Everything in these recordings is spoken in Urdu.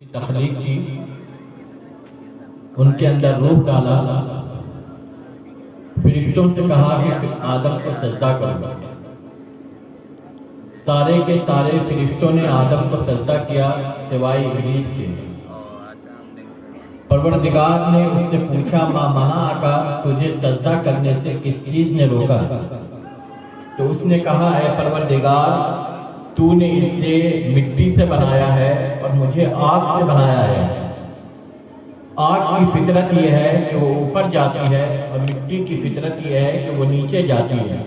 کی تخلیق کی، ان کے اندر روح ڈالا، فرشتوں سے کہا کہ آدم کو سجدہ کرو۔ سارے کے سارے فرشتوں نے آدم کو سجدہ کیا سوائے ابلیس کے۔ پروردگار نے اس سے پوچھا ما منعک تجھے سجدہ کرنے سے کس چیز نے روکا؟ تو اس نے کہا اے پروردگار تو نے اسے مٹی سے بنایا ہے اور مجھے آگ سے بنایا ہے۔ آگ کی فطرت یہ ہے کہ وہ اوپر جاتی ہے اور مٹی کی فطرت یہ ہے کہ وہ نیچے جاتی ہے۔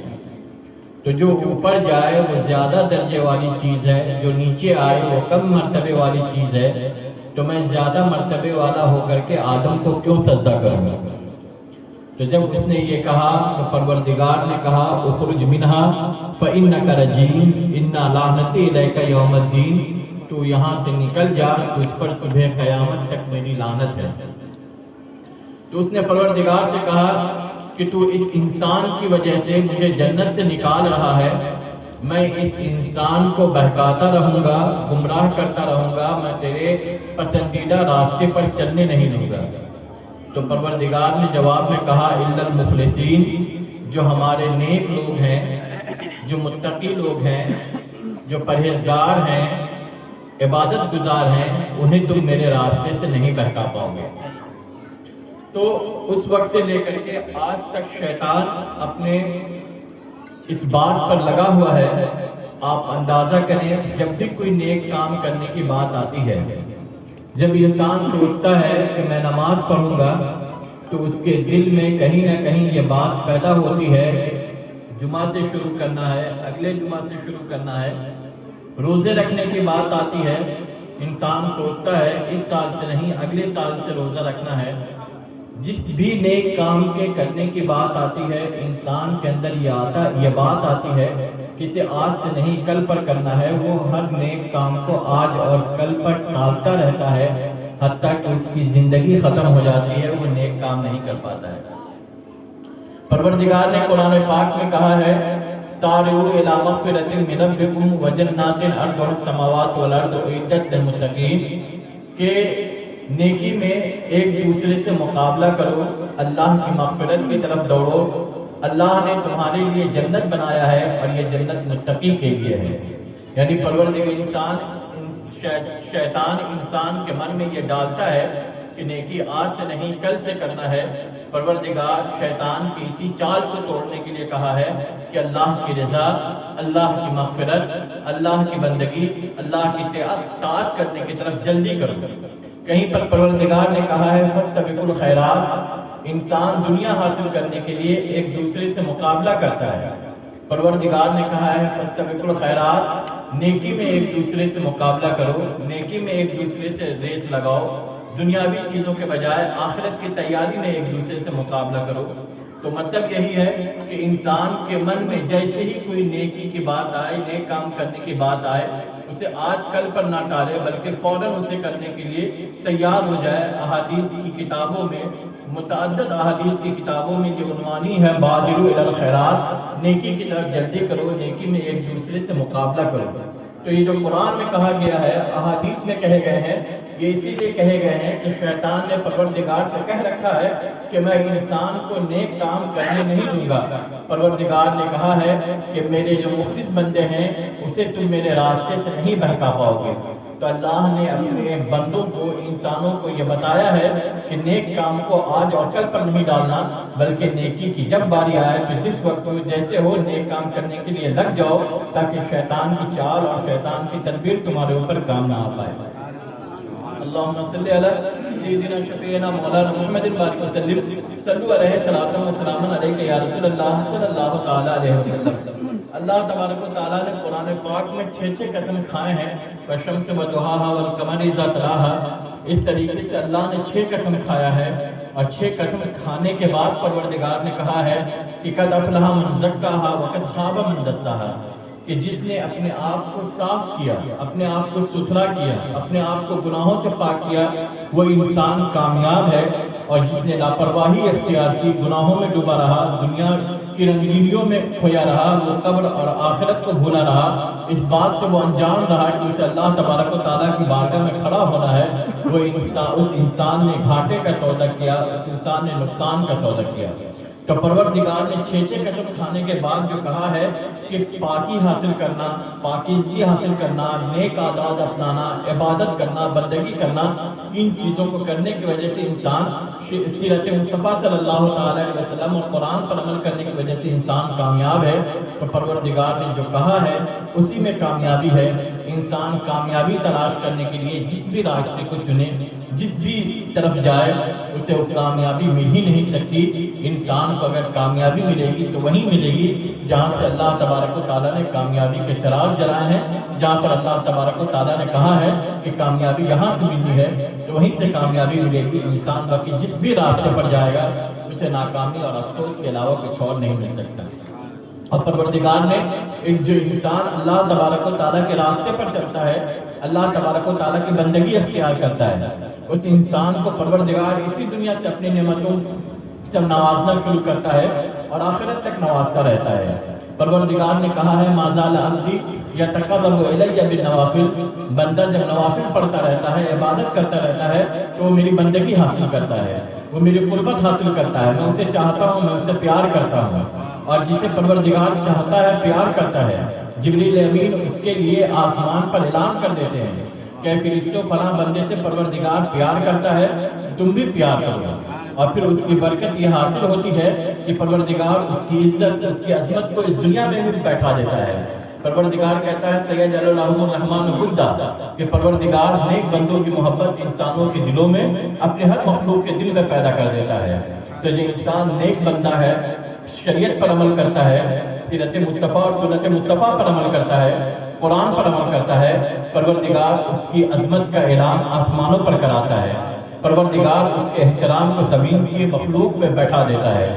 تو جو اوپر جائے وہ زیادہ درجے والی چیز ہے، جو نیچے آئے وہ کم مرتبے والی چیز ہے، تو میں زیادہ مرتبے والا ہو کر کے آدم کو کیوں سجدہ کروں گا؟ تو جب اس نے یہ کہا تو پروردگار نے کہا اخرج منہا فإنک رجیم انا لعنتی الیک یوم الدین، تو یہاں سے نکل جا، تجھ پر صبح قیامت تک میری لعنت ہے۔ تو اس نے پروردگار سے کہا کہ تو اس انسان کی وجہ سے مجھے جنت سے نکال رہا ہے، میں اس انسان کو بہکاتا رہوں گا، گمراہ کرتا رہوں گا، میں تیرے پسندیدہ راستے پر چلنے نہیں دوں گا۔ تو پروردگار نے جواب میں کہا الا المخلصین، جو ہمارے نیک لوگ ہیں، جو متقی لوگ ہیں، جو پرہیزگار ہیں، عبادت گزار ہیں، انہیں تم میرے راستے سے نہیں بہکا پاؤ گے۔ تو اس وقت سے لے کر کے آج تک شیطان اپنے اس بات پر لگا ہوا ہے۔ آپ اندازہ کریں جب بھی کوئی نیک کام کرنے کی بات آتی ہے، جب انسان سوچتا ہے کہ میں نماز پڑھوں گا، تو اس کے دل میں کہیں نہ کہیں یہ بات پیدا ہوتی ہے کہ جمعہ سے شروع کرنا ہے، اگلے جمعہ سے شروع کرنا ہے۔ روزے رکھنے کی بات آتی ہے، انسان سوچتا ہے اس سال سے نہیں اگلے سال سے روزہ رکھنا ہے۔ جس بھی نیک کام کے کرنے کی بات آتی ہے، انسان کے اندر یہ بات آتی ہے کہ اسے آج سے نہیں کل پر کرنا ہے۔ وہ ہر نیک کام کو آج اور کل پر ٹالتا رہتا ہے، حتیٰ کہ اس کی زندگی ختم ہو جاتی ہے، وہ نیک کام نہیں کر پاتا ہے۔ پروردگار نے قرآن پاک میں کہا ہے سارعوا الی مغفرۃ من ربکم وجنات عرضها السماوات والارض اعدت للمتقین، کہ نیکی میں ایک دوسرے سے مقابلہ کرو، اللہ کی مغفرت کی طرف دوڑو۔ اللہ نے تمہارے لیے جنت بنایا ہے اور یہ جنت متقی کے لیے ہے۔ یعنی شیطان انسان کے من میں یہ ڈالتا ہے کہ نیکی آج سے نہیں کل سے کرنا ہے۔ پروردگار شیطان کی اسی چال کو توڑنے کے لیے کہا ہے کہ اللہ کی رضا، اللہ کی مغفرت، اللہ کی بندگی، اللہ کی اطاعت کرنے کی طرف جلدی کرو۔ کہیں پر پروردگار نے کہا ہے فاستبقوا الخیرات، انسان دنیا حاصل کرنے کے لیے ایک دوسرے سے مقابلہ کرتا ہے۔ پروردگار نے کہا ہے فاستبقوا الخیرات، نیکی میں ایک دوسرے سے مقابلہ کرو، نیکی میں ایک دوسرے سے ریس لگاؤ، دنیاوی چیزوں کے بجائے آخرت کی تیاری میں ایک دوسرے سے مقابلہ کرو۔ تو مطلب یہی ہے کہ انسان کے من میں جیسے ہی کوئی نیکی کی بات آئے، نیک کام کرنے کی بات آئے، اسے آج کل پر نہ ٹالے بلکہ فوراً اسے کرنے کے لیے تیار ہو جائے۔ احادیث کی کتابوں میں، متعدد احادیث کی کتابوں میں یہ عنوانی ہے بادروا الی الخیرات، نیکی کی طرف جلدی کرو، نیکی میں ایک دوسرے سے مقابلہ کرو۔ تو یہ جو قرآن میں کہا گیا ہے، احادیث میں کہے گئے ہیں، یہ اسی لیے کہے گئے ہیں کہ شیطان نے پروردگار سے کہہ رکھا ہے کہ میں انسان کو نیک کام کرنے نہیں دوں گا۔ پروردگار نے کہا ہے کہ میرے جو مخلص بندے ہیں اسے تم میرے راستے سے نہیں بہکا پاؤ گے۔ تو اللہ نے اپنے بندوں کو، انسانوں کو یہ بتایا ہے کہ نیک کام کو آج اور کل پر نہیں ڈالنا، بلکہ نیکی کی جب باری آئے تو جس وقت جیسے ہو نیک کام کرنے کے لیے لگ جاؤ، تاکہ شیطان کی چال اور شیطان کی تدبیر تمہارے اوپر کام نہ آ پائے۔ اللہم صلی علی سیدنا شفیعنا مولانا محمد بارک وسلم، صلو علیہ صلاۃ و سلام علیک یا رسول اللہ صلی اللہ تعالیٰ علیہ وسلم۔ اللہ تبارک و تعالیٰ نے قرآن پاک میں 6 قسم کھائے ہیں، والشمس وضحاها والقمر اذا تلاها۔ اس طریقے سے اللہ نے 6 قسم کھایا ہے، اور 6 قسم کھانے کے بعد پروردگار نے کہا ہے کہ قد افلح من زکاها وقد خاب من دساها، کہ جس نے اپنے آپ کو صاف کیا، اپنے آپ کو ستھرا کیا، اپنے آپ کو گناہوں سے پاک کیا، وہ انسان کامیاب ہے۔ اور جس نے لاپرواہی اختیار کی، گناہوں میں ڈوبا رہا، دنیا کی رنگینیوں میں کھویا رہا، وہ قبر اور آخرت کو بھولا رہا، اس بات سے وہ انجان رہا کہ اسے اللہ تبارک و تعالیٰ کی بارگاہ میں کھڑا ہونا ہے، وہ اس انسان نے گھاٹے کا سودا کیا، اس انسان نے نقصان کا سودا کیا۔ تو پروردگار نے 6 قسم کھانے کے بعد جو کہا ہے کہ پاکی حاصل کرنا، پاکیزگی حاصل کرنا، نیک عادات اپنانا، عبادت کرنا، بندگی کرنا، ان چیزوں کو کرنے کی وجہ سے انسان سیرت مصطفیٰ صلی اللہ علیہ وسلم اور قرآن پر عمل کرنے کی وجہ سے انسان کامیاب ہے۔ تو پروردگار نے جو کہا ہے اسی میں کامیابی ہے۔ انسان کامیابی تلاش کرنے کے لیے جس بھی راستے کو چنے، جس بھی طرف جائے، اسے وہ کامیابی مل ہی نہیں سکتی۔ انسان کو اگر کامیابی ملے گی تو وہیں ملے گی جہاں سے اللہ تبارک و تعالیٰ نے کامیابی کے چراغ جلائے ہیں، جہاں پر اللہ تبارک و تعالیٰ نے کہا ہے کہ کامیابی یہاں سے ملنی ہے تو وہیں سے کامیابی ملے گی۔ انسان باقی جس بھی راستے پر جائے گا اسے ناکامی اور افسوس کے علاوہ کچھ اور نہیں مل سکتا۔ اور پروردگار نے جو انسان اللہ تبارک و تعالیٰ کے راستے پر چلتا ہے، اللہ تبارک و تعالیٰ کی بندگی اختیار کرتا ہے، اس انسان کو پروردگار اسی دنیا سے اپنی نعمتوں سے نوازنا شروع کرتا ہے اور آخرت تک نوازتا رہتا ہے۔ پروردگار نے کہا ہے ما زال عبدی یتقرب الی بالنوافل، بندہ جب نوافل پڑھتا رہتا ہے، عبادت کرتا رہتا ہے تو وہ میری بندگی حاصل کرتا ہے، وہ میری قربت حاصل کرتا ہے، میں اسے چاہتا ہوں، میں اسے پیار کرتا ہوں۔ اور جسے پروردگار چاہتا ہے، پیار کرتا ہے، جبریل امین اس کے لیے آسمان پر اعلان کر دیتے ہیں کہ فرشتوں فلاں بندے سے پروردگار پیار کرتا ہے، تم بھی پیار کرو۔ اور پھر اس کی برکت یہ حاصل ہوتی ہے کہ پروردگار اس کی عزت، اس کی عظمت کو اس دنیا میں بھی بیٹھا دیتا ہے۔ پروردگار کہتا ہے سیجعل لهم الرحمن ودا، کہ پروردگار نیک بندوں کی محبت انسانوں کے دلوں میں، اپنے ہر مخلوق کے دل میں پیدا کر دیتا ہے۔ تو جو انسان نیک بندہ ہے، شریعت پر عمل کرتا ہے، سیرت مصطفیٰ اور سنت مصطفیٰ پر عمل کرتا ہے، قرآن پر عمل کرتا ہے، پروردگار اس کی عظمت کا اعلان آسمانوں پر کراتا ہے، پروردگار اس کے احترام کو زمین کی مخلوق میں بیٹھا دیتا ہے۔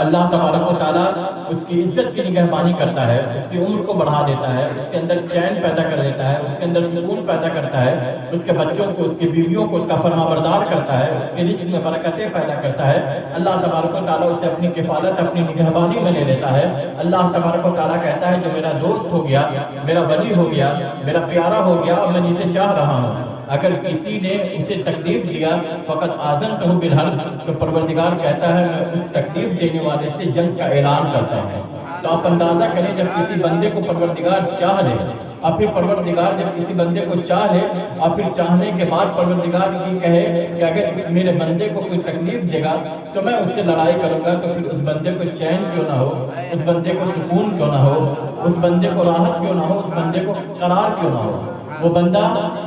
اللہ تبارک و تعالیٰ اس کی عزت کی نگہبانی کرتا ہے، اس کی عمر کو بڑھا دیتا ہے، اس کے اندر چین پیدا کر دیتا ہے، اس کے اندر سکون پیدا کرتا ہے، اس کے بچوں کو، اس کی بیویوں کو اس کا فرما بردار کرتا ہے، اس کے رزق میں برکتیں پیدا کرتا ہے۔ اللہ تبارک و تعالیٰ اسے اپنی کفالت، اپنی نگہبانی میں لے لیتا ہے۔ اللہ تبارک و تعالیٰ کہتا ہے جو میرا دوست ہو گیا، میرا ولی ہو گیا، میرا پیارا ہو گیا اور میں جسے چاہ رہا ہوں، اگر کسی نے اسے تکلیف دیا فقط آذنتہ بالحرب، تو پروردگار کہتا ہے میں اس تکلیف دینے والے سے جنگ کا اعلان کرتا ہوں۔ تو آپ اندازہ کریں جب کسی بندے کو پروردگار چاہ لے، اور پھر پروردگار جب کسی بندے کو چاہ لے اور پھر چاہنے کے بعد پروردگار یہ کہے کہ اگر میرے بندے کو کوئی تکلیف دے گا تو میں اس سے لڑائی کروں گا، تو پھر اس بندے کو چین کیوں نہ ہو، اس بندے کو سکون کیوں نہ ہو، اس بندے کو راحت کیوں نہ ہو، اس بندے کو قرار کیوں نہ ہو۔ وہ بندہ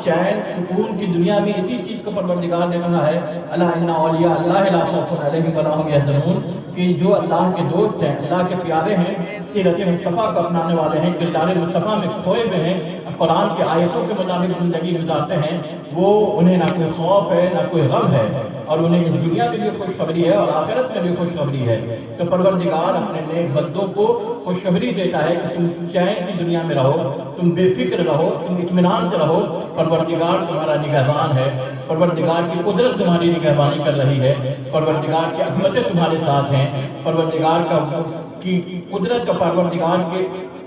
چین سکون کی دنیا میں اسی چیز کو پروردگار نے کہا ہے الا ان اولیاء اللہ لا خوف علیہم ولا هم یحزنون، کہ جو اللہ کے دوست ہیں، اللہ کے پیارے ہیں، سیرت مصطفیٰ کو اپنانے والے ہیں، کردار مصطفیٰ میں کھوئے ہوئے ہیں، قرآن کی آیتوں کے مطابق زندگی گزارتے ہیں، وہ انہیں نہ کوئی خوف ہے نہ کوئی غم ہے، اور انہیں اس دنیا میں بھی خوشخبری ہے اور آخرت میں بھی خوشخبری ہے۔ تو پروردگار اپنے نیک بندوں کو خوشخبری دیتا ہے کہ تم چین کی دنیا میں رہو، تم بے فکر رہو، تم اطمینان سے رہو، پروردگار تمہارا نگہبان ہے، پروردگار کی قدرت تمہاری نگہبانی کر رہی ہے، پروردگار کی عظمتیں تمہارے ساتھ ہیں، پروردگار کی قدرت اور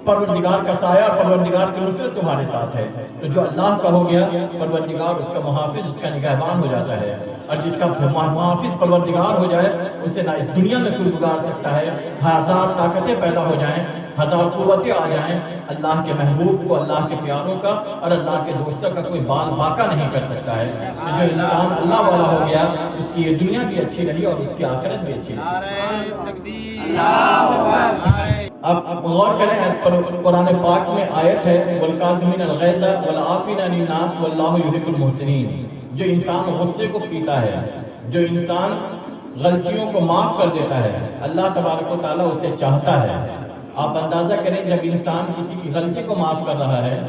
پروردگار کا سایہ اور پروردگار کی نصرت تمہارے ساتھ ہے۔ تو جو اللہ کا ہو گیا پروردگار اس کا محافظ، اس کا نگہبان ہو جاتا ہے، اور جس کا محافظ پروردگار ہو جائے اسے نہ اس دنیا میں کوئی بگاڑ سکتا ہے، ہزار طاقتیں پیدا ہو جائیں، ہزار قوتیں آ جائیں، اللہ کے محبوب کو، اللہ کے پیاروں کا اور اللہ کے دوستوں کا کوئی بال باقا نہیں کر سکتا ہے۔ تو جو انسان اللہ والا ہو گیا اس کی یہ دنیا بھی اچھی رہی اور اس کی آخرت بھی اچھی رہی۔ اب غور کریں، قرآن پاک میں آیت ہے والکاظمین الغیظ والعافین عن الناس واللہ یحب المحسنین۔ جو انسان غصے کو پیتا ہے، جو انسان غلطیوں کو معاف کر دیتا ہے، اللہ تبارک و تعالیٰ اسے چاہتا ہے۔ آپ اندازہ کریں جب انسان کسی کی غلطی کو معاف کر رہا ہے،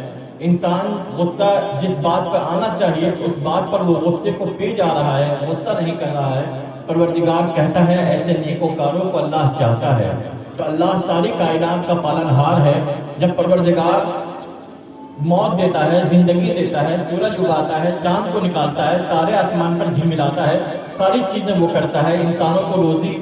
انسان غصہ جس بات پر آنا چاہیے اس بات پر وہ غصے کو پی جا رہا ہے، غصہ نہیں کر رہا ہے، پروردگار کہتا ہے ایسے نیکوکاروں کو اللہ چاہتا ہے۔ تو اللہ ساری کائنات کا پالنہار ہے۔ جب پروردگار موت دیتا ہے، زندگی دیتا ہے، سورج اگاتا ہے، چاند کو نکالتا ہے، تارے آسمان پر جھلملاتا ہے، ساری چیزیں وہ کرتا ہے، انسانوں کو روزی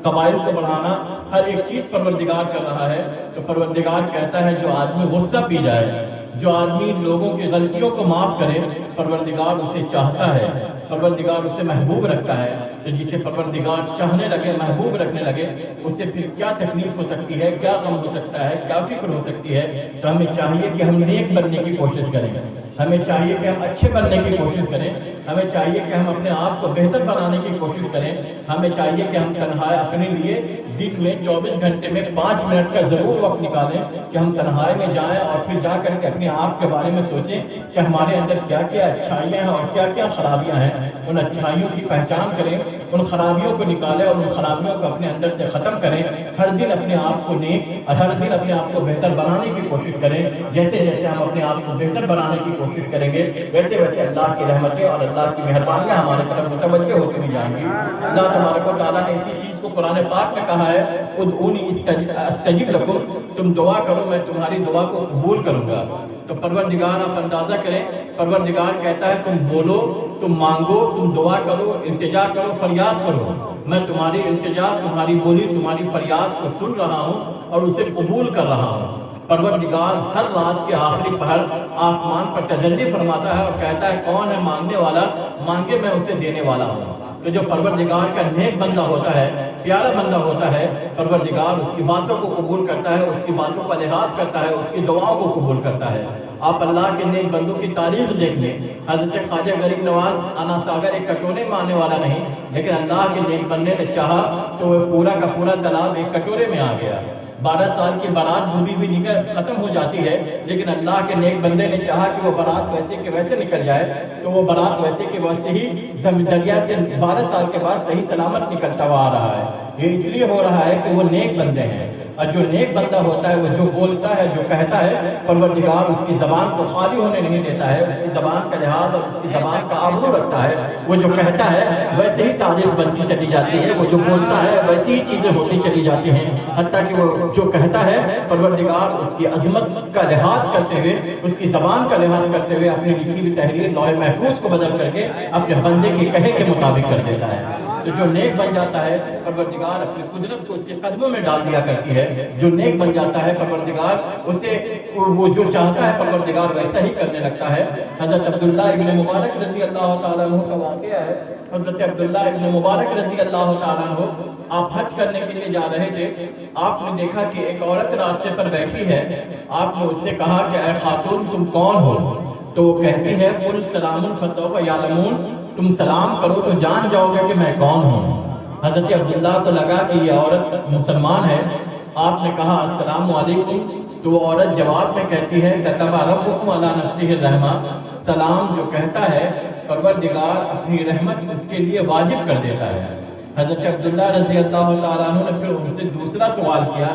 قبائل کو بڑھانا، ہر ایک چیز پروردگار کر رہا ہے۔ تو پروردگار کہتا ہے جو آدمی غصہ پی جائے، جو آدمی لوگوں کی غلطیوں کو معاف کرے، پروردگار اسے چاہتا ہے، پروردگار اسے محبوب رکھتا ہے۔ تو جسے پروردگار چاہنے لگے، محبوب رکھنے لگے، اسے پھر کیا تکلیف ہو سکتی ہے، کیا غم ہو سکتا ہے، کیا فکر ہو سکتی ہے۔ تو ہمیں چاہیے کہ ہم نیک بننے کی کوشش کریں، ہمیں چاہیے کہ ہم اچھے بننے کی کوشش کریں، ہمیں چاہیے کہ ہم اپنے آپ کو بہتر بنانے کی کوشش کریں، ہمیں چاہیے کہ ہم تنہائی اپنے لیے دن میں 24 گھنٹے میں 5 منٹ کا ضرور وقت نکالیں کہ ہم تنہائی میں جائیں اور پھر جا کر کے اپنے آپ کے بارے میں سوچیں کہ ہمارے اندر کیا کیا اچھائیاں ہیں اور کیا کیا خرابیاں ہیں۔ ان اچھائیوں کی پہچان کریں، ان خرابیوں کو نکالیں اور ان خرابیوں کو اپنے اندر سے ختم کریں۔ ہر دن اپنے آپ کو نیک اور ہر دن اپنے آپ کو بہتر بنانے کی کوشش کریں۔ جیسے جیسے ہم اپنے آپ کو بہتر بنانے کی کوشش کریں گے، ویسے ویسے اللہ کی رحمتیں اور اللہ کی مہربانیاں ہمارے طرف متوجہ ہوتی بھی جائیں گی۔ اللہ تبارک و تعالیٰ نے اسی چیز کو قرآن پاک میں کہا ہے، ادعونی استجب لکم، تم دعا کرو میں تمہاری دعا کو قبول کروں گا۔ تو پروردگار آپ اندازہ کریں، پروردگار کہتا ہے تم بولو، تم مانگو، تم دعا کرو، التجا کرو، فریاد کرو، میں تمہاری التجا، تمہاری بولی، تمہاری فریاد کو سن رہا ہوں اور اسے قبول کر رہا ہوں۔ پروردگار ہر رات کے آخری پہر آسمان پر تجلی فرماتا ہے اور کہتا ہے کون ہے مانگنے والا، مانگے میں اسے دینے والا ہوں۔ تو جو پروردگار کا نیک بندہ ہوتا ہے، پیارا بندہ ہوتا ہے، پروردگار اس کی باتوں کو قبول کرتا ہے، اس کی باتوں کا لحاظ کرتا ہے، اس کی دعاؤں کو قبول کرتا ہے۔ آپ اللہ کے نیک بندوں کی تاریخ دیکھ لیں، حضرت خواجہ غریب نواز انا ساگر ایک کٹورے میں آنے والا نہیں، لیکن اللہ کے نیک بندے نے چاہا تو وہ پورا کا پورا تالاب ایک کٹورے میں آ گیا۔ 12 سال کی بارات ڈوبی ہوئی نکل ختم ہو جاتی ہے، لیکن اللہ کے نیک بندے نے چاہا کہ وہ بارات ویسے کے ویسے نکل جائے، تو وہ بارات ویسے کے ویسے ہی دریا سے 12 سال کے بعد صحیح سلامت نکلتا ہوا آ رہا ہے۔ یہ اس لیے ہو رہا ہے کہ وہ نیک بندے ہیں، اور جو نیک بندہ ہوتا ہے وہ جو بولتا ہے، جو کہتا ہے، پروردگار اس کی زبان کو خالی ہونے نہیں دیتا ہے، اس کی زبان کا لحاظ اور اس کی زبان کا آبرو رکھتا ہے۔ وہ جو کہتا ہے ویسے ہی تعریف بنتی چلی جاتی ہے، وہ جو بولتا ہے ویسی ہی چیزیں ہوتی چلی جاتی ہیں، حتیٰ کہ وہ جو کہتا ہے پروردگار اس کی عظمت کا لحاظ کرتے ہوئے، اس کی زبان کا لحاظ کرتے ہوئے اپنی لکھی ہوئی تحریر لوح محفوظ کو بدل کر کے اپنے بندے کے کہے کے مطابق کر دیتا ہے۔ تو جو نیک بن جاتا ہے پروردگار اپنی قدرت کو اس کے قدموں میں ڈال دیا کرتی ہے۔ جو نیک بن جاتا ہے پروردگار اسے وہ جو چاہتا ہے پروردگار ویسا ہی کرنے لگتا ہے۔ حضرت عبداللہ ابن مبارک رضی اللہ تعالیٰ عنہ کا واقعہ ہے۔ حضرت عبداللہ ابن مبارک رضی اللہ تعالیٰ عنہ آپ حج کرنے کے لیے جا رہے تھے، آپ نے دیکھا کہ ایک عورت راستے پر بیٹھی ہے، آپ نے اس سے کہا کہ اے خاتون تم کون ہو؟ تو وہ کہتی ہے قل سلام فسوف یعلمون، تم سلام کرو تو جان جاؤ گے کہ میں کون ہوں۔ حضرت عبداللہ کو لگا کہ یہ عورت مسلمان ہے، آپ نے کہا السلام علیکم، تو وہ عورت جواب میں کہتی ہے کتب ربکم علی نفسہ الرحمہ، سلام جو کہتا ہے پروردگار اپنی رحمت اس کے لیے واجب کر دیتا ہے۔ حضرت عبداللہ رضی اللہ تعالیٰ عنہ نے پھر ان سے دوسرا سوال کیا،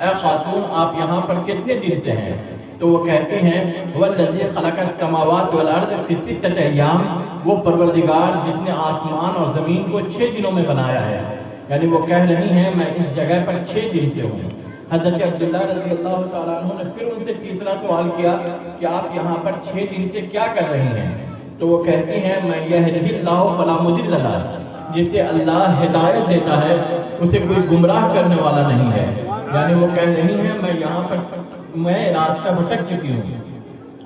اے خاتون آپ یہاں پر کتنے دن سے ہیں؟ تو وہ کہتے ہیں والذی خلق السماوات والارض فی 6 ایام، وہ پروردگار جس نے آسمان اور زمین کو 6 دنوں میں بنایا ہے، یعنی وہ کہہ رہی ہیں میں اس جگہ پر 6 دن سے ہوں۔ حضرت عبداللہ رضی اللہ تعالیٰ عنہ نے پھر ان سے تیسرا سوال کیا کہ آپ یہاں پر 6 دن سے کیا کر رہی ہیں؟ تو وہ کہتی ہیں میں یہدی اللہ فلا مضل لہ، جسے اللہ ہدایت دیتا ہے اسے کوئی گمراہ کرنے والا نہیں ہے۔ یعنی وہ کہہ رہی ہیں میں یہاں پر میں راستہ بھٹک چکی ہوں۔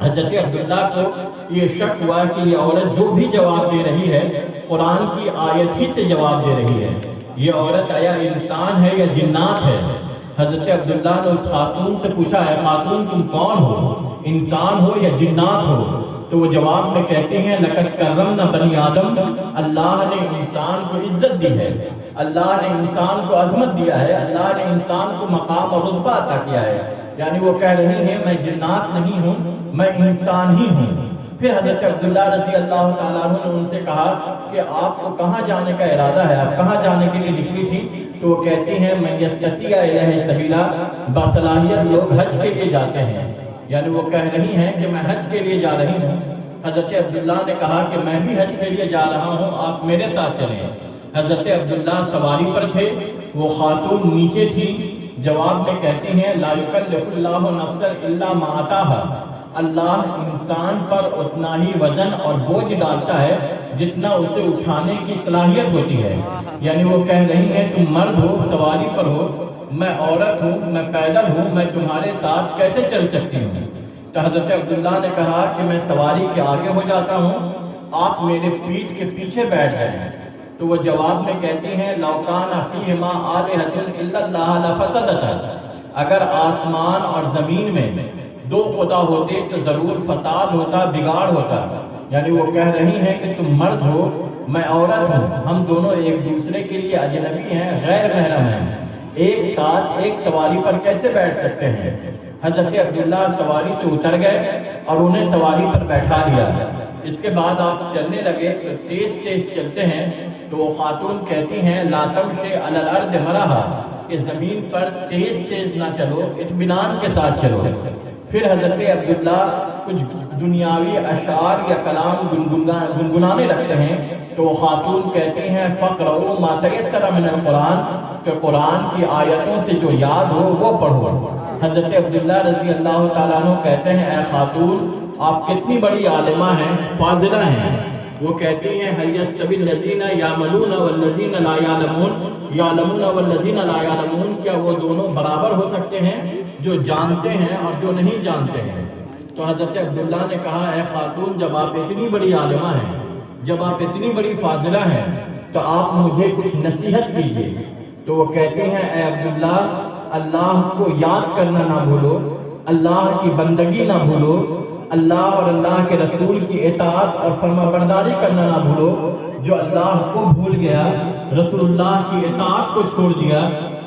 حضرت عبداللہ کو یہ شک ہوا کہ یہ عورت جو بھی جواب دے رہی ہے قرآن کی آیت ہی سے جواب دے رہی ہے، یہ عورت آیا انسان ہے یا جنات ہے؟ حضرت عبداللہ نے اس خاتون سے پوچھا ہے خاتون تم کون ہو، انسان ہو یا جنات ہو؟ تو وہ جواب میں کہتے ہیں لقد کرمنا بنی آدم، اللہ نے انسان کو عزت دی ہے، اللہ نے انسان کو عظمت دیا ہے، اللہ نے انسان کو مقام اور رتبہ عطا کیا ہے۔ یعنی وہ کہہ رہی ہیں میں جنات نہیں ہوں، میں انسان ہی ہوں۔ پھر حضرت عبداللہ رضی اللہ تعالیٰ عنہ نے ان سے کہا کہ آپ کو کہاں جانے کا ارادہ ہے، آپ کہاں جانے کے لیے نکلی تھی؟ تو وہ کہتی ہیں من یستطیع الیہ سبیلا، باصلاحیت لوگ حج کے لیے جاتے ہیں، یعنی وہ کہہ رہی ہیں کہ میں حج کے لیے جا رہی ہوں۔ حضرت عبداللہ نے کہا کہ میں بھی حج کے لیے جا رہا ہوں، آپ میرے ساتھ چلیں۔ حضرت عبداللہ سواری پر تھے، وہ خاتون نیچے تھی، جواب میں کہتی ہیں لا یکلف اللہ نفسا الا ما آتاہا، اللہ انسان پر اتنا ہی وزن اور بوجھ ڈالتا ہے جتنا اسے اٹھانے کی صلاحیت ہوتی ہے. یعنی وہ کہہ رہی ہیں تم مرد ہو، سواری پر ہو، میں عورت ہوں، میں پیدل ہوں، میں تمہارے ساتھ کیسے چل سکتی ہوں؟ تو حضرت عبداللہ نے کہا کہ میں سواری کے آگے ہو جاتا ہوں، آپ میرے پیٹھ کے پیچھے بیٹھ جائیں. تو وہ جواب میں کہتی ہیں لو کان فیہما آلہۃ الا اللہ لفسدتا، اگر آسمان اور زمین میں دو خدا ہوتے تو ضرور فساد ہوتا، بگاڑ ہوتا. یعنی وہ کہہ رہی ہیں کہ تم مرد ہو، میں عورت ہوں، ہم دونوں ایک دوسرے کے لیے اجنبی ہیں، غیر محرم ہیں، ایک ساتھ ایک سواری پر کیسے بیٹھ سکتے ہیں؟ حضرت عبداللہ سواری سے اتر گئے اور انہیں سواری پر بیٹھا لیا. اس کے بعد آپ چلنے لگے تو تیز تیز چلتے ہیں. تو وہ خاتون کہتی ہیں لا تمشی علی الارض مرحا، کہ زمین پر تیز تیز نہ چلو، اطمینان کے ساتھ چلو. پھر حضرت عبداللہ کچھ دنیاوی اشعار یا کلام گنگنانے لگتے ہیں. تو وہ خاتون کہتی ہیں فقرؤوا ما تیسر من القرآن، کہ قرآن کی آیتوں سے جو یاد ہو وہ پڑھو. حضرت عبداللہ رضی اللہ تعالیٰ عنہ کہتے ہیں اے خاتون آپ کتنی بڑی عالمہ ہیں، فاضلہ ہیں. وہ کہتی ہیں هل يستوي الذين يعملون والذين لا يعلمون يعلمون والذين لا يعلمون، کیا وہ دونوں برابر ہو سکتے ہیں جو جانتے ہیں اور جو نہیں جانتے ہیں؟ تو حضرت عبداللہ نے کہا اے خاتون جب آپ اتنی بڑی عالمہ ہیں، جب آپ اتنی بڑی فاضلہ ہیں تو آپ مجھے کچھ نصیحت کیجیے. تو وہ کہتے ہیں اے عبداللہ اللہ کو یاد کرنا نہ بھولو، اللہ کی بندگی نہ بھولو، اللہ اور اللہ کے رسول کی اطاعت اور فرما برداری کرنا نہ بھولو. جو اللہ کو بھول گیا، رسول اللہ کی اطاعت کو چھوڑ دیا،